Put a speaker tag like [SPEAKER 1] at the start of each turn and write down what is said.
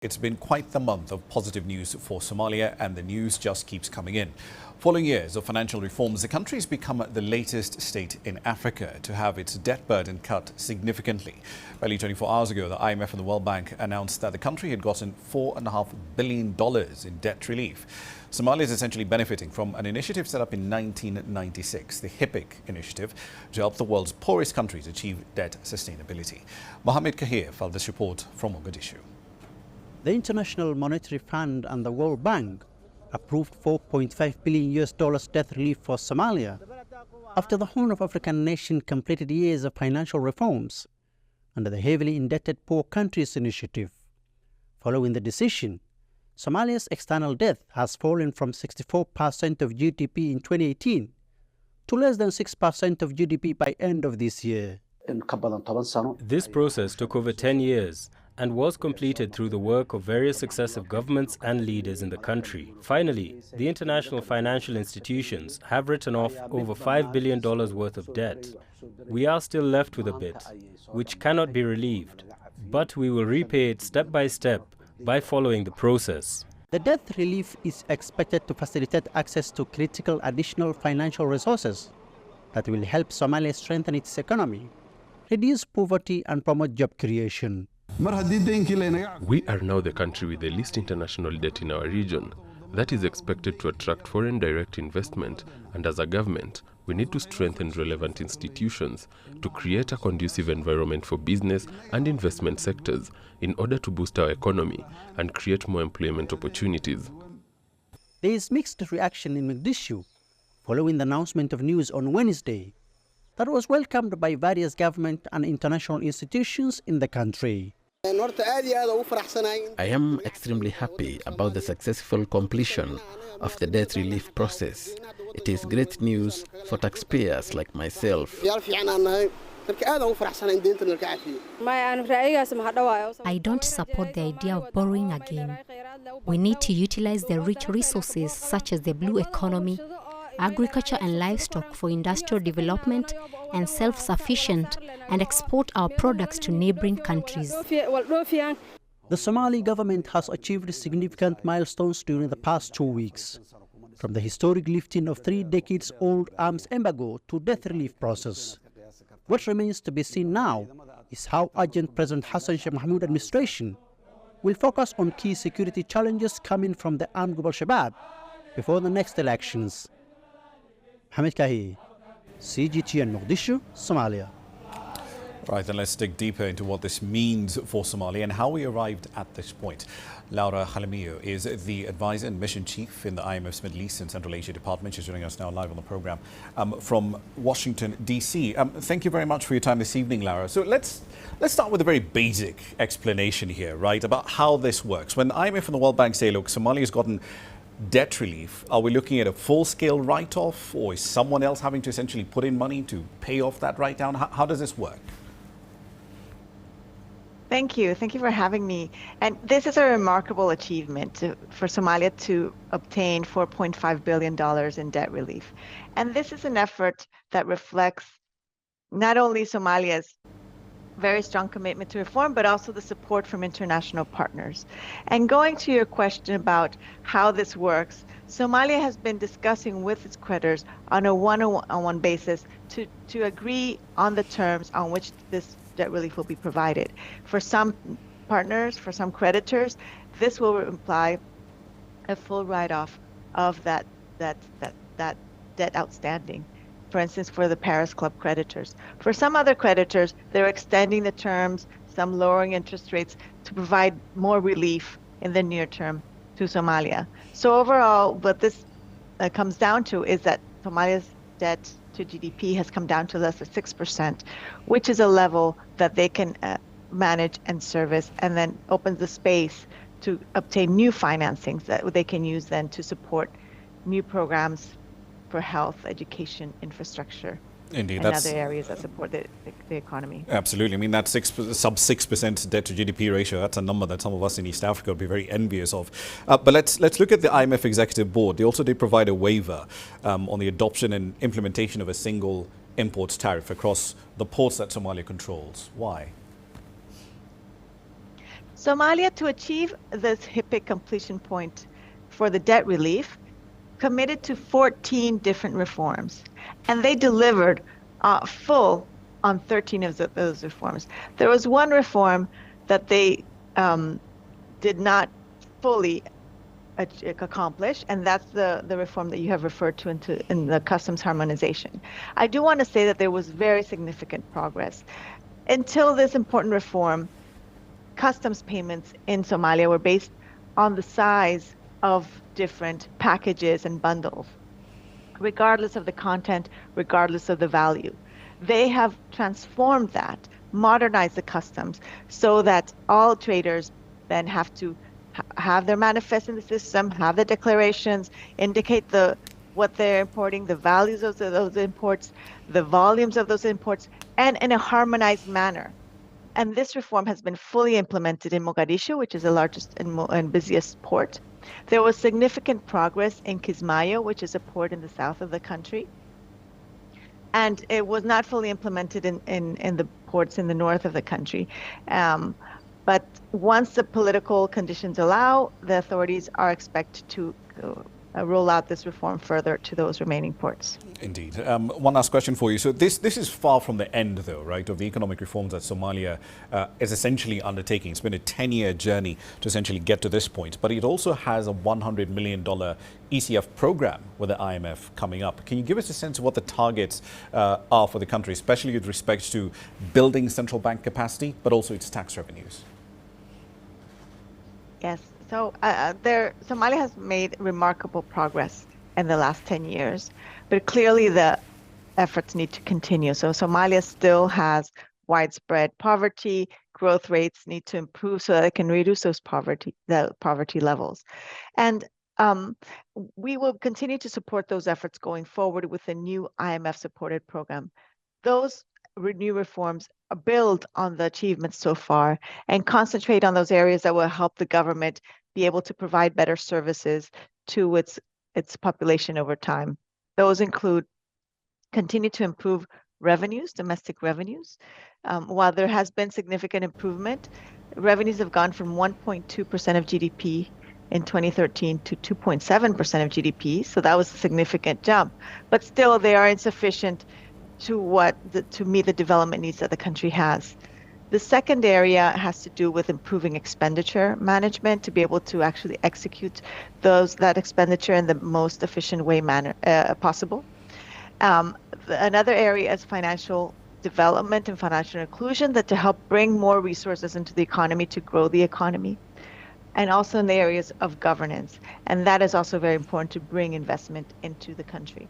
[SPEAKER 1] It's been quite the month of positive news for Somalia, and the news just keeps coming in. Following years of financial reforms, the country has become the latest state in Africa to have its debt burden cut significantly. Barely 24 hours ago, the IMF and the World Bank announced that the country had gotten $4.5 billion in debt relief. Somalia is essentially benefiting from an initiative set up in 1996, the HIPIC initiative, to help the world's poorest countries achieve debt sustainability. Mohamed Kahir filed this report from Mogadishu.
[SPEAKER 2] The International Monetary Fund and the World Bank approved $4.5 billion debt relief for Somalia after the Horn of African nation completed years of financial reforms under the heavily indebted poor countries initiative. Following the decision, Somalia's external debt has fallen from 64% of GDP in 2018 to less than 6% of GDP by end of this year.
[SPEAKER 3] This process took over 10 years and was completed through the work of various successive governments and leaders in the country. Finally, the international financial institutions have written off over $5 billion worth of debt. We are still left with a bit, which cannot be relieved, but we will repay it step by step by following the process.
[SPEAKER 2] The debt relief is expected to facilitate access to critical additional financial resources that will help Somalia strengthen its economy, reduce poverty and promote job creation.
[SPEAKER 4] We are now the country with the least international debt in our region. That is expected to attract foreign direct investment, and as a government, we need to strengthen relevant institutions to create a conducive environment for business and investment sectors in order to boost our economy and create more employment opportunities.
[SPEAKER 2] There is mixed reaction in Mogadishu following the announcement of news on Wednesday that was welcomed by various government and international institutions in the country.
[SPEAKER 5] I am extremely happy about the successful completion of the debt relief process. It is great news for taxpayers like myself.
[SPEAKER 6] I
[SPEAKER 7] don't support the idea of borrowing again. We need to utilize the rich resources such as the blue economy, agriculture and livestock for industrial development and self-sufficient, and export our products to neighboring countries.
[SPEAKER 2] The Somali government has achieved significant milestones during the past 2 weeks, from the historic lifting of 3 decades-old arms embargo to debt relief process. What remains to be seen now is how urgent President Hassan Sheikh Mohamud administration will focus on key security challenges coming from the armed group Al-Shabaab before the next elections. Mohamed Kahir, CGTN Mogadishu, Somalia.
[SPEAKER 1] Right, then let's dig deeper into what this means for Somalia and how we arrived at this point. Laura Jaramillo is the advisor and mission chief in the IMF's Middle East and Central Asia Department. She's joining us now live on the program from Washington, D.C. Thank you very much for your time this evening, Laura. So let's start with a very basic explanation here, right, about how this works. When the IMF and the World Bank say, look, Somalia's gotten debt relief, are we looking at a full-scale write-off, or is someone else having to essentially put in money to pay off that write-down? How does this work?
[SPEAKER 8] Thank you. Thank you for having me. And this is a remarkable achievement for Somalia to obtain $4.5 billion in debt relief. And this is an effort that reflects not only Somalia's very strong commitment to reform, but also the support from international partners. And going to your question about how this works, Somalia has been discussing with its creditors on a one-on-one basis to agree on the terms on which this debt relief will be provided. For some partners, for some creditors, this will imply a full write-off of that debt outstanding. For instance, for the Paris Club creditors. For some other creditors, they're extending the terms, some lowering interest rates to provide more relief in the near term to Somalia. So overall, what this comes down to is that Somalia's debt to GDP has come down to less than 6%, which is a level that they can manage and service, and then opens the space to obtain new financings that they can use then to support new programs for health, education, infrastructure,
[SPEAKER 1] Indeed,
[SPEAKER 8] and other areas that support the economy.
[SPEAKER 1] Absolutely. I mean, that sub 6% debt to GDP ratio, that's a number that some of us in East Africa would be very envious of. But let's look at the IMF Executive Board. They also did provide a waiver on the adoption and implementation of a single imports tariff across the ports that Somalia controls. Why?
[SPEAKER 8] Somalia, to achieve this HIPIC completion point for the debt relief, committed to 14 different reforms, and they delivered full on 13 of those reforms. There was one reform that they did not fully accomplish, and that's the reform that you have referred to in the customs harmonization. I do want to say that there was very significant progress. Until this important reform, customs payments in Somalia were based on the size of different packages and bundles, regardless of the content, regardless of the value. They have transformed that, modernized the customs so that all traders then have to have their manifest in the system, have the declarations, indicate what they're importing, the values of those imports, the volumes of those imports, and in a harmonized manner. And this reform has been fully implemented in Mogadishu, which is the largest and busiest port. There was significant progress in Kismayo, which is a port in the south of the country. And it was not fully implemented in the ports in the north of the country. But once the political conditions allow, the authorities are expected to roll out this reform further to those remaining ports.
[SPEAKER 1] Indeed. One last question for you. So this is far from the end, though, right, of the economic reforms that Somalia is essentially undertaking. It's been a 10-year journey to essentially get to this point. But it also has a $100 million ECF program with the IMF coming up. Can you give us a sense of what the targets are for the country, especially with respect to building central bank capacity, but also its tax revenues?
[SPEAKER 8] Yes. So Somalia has made remarkable progress in the last 10 years, but clearly the efforts need to continue. So Somalia still has widespread poverty. Growth rates need to improve so that it can reduce the poverty levels. And we will continue to support those efforts going forward with a new IMF-supported program. Those new reforms build on the achievements so far and concentrate on those areas that will help the government be able to provide better services to its population over time. Those include continue to improve revenues, domestic revenues. While there has been significant improvement, revenues have gone from 1.2% of GDP in 2013 to 2.7% of GDP. So that was a significant jump, but still they are insufficient to meet the development needs that the country has. The second area has to do with improving expenditure management to be able to actually execute that expenditure in the most efficient way possible. Another area is financial development and financial inclusion, that to help bring more resources into the economy to grow the economy, and also in the areas of governance. And that is also very important to bring investment into the country.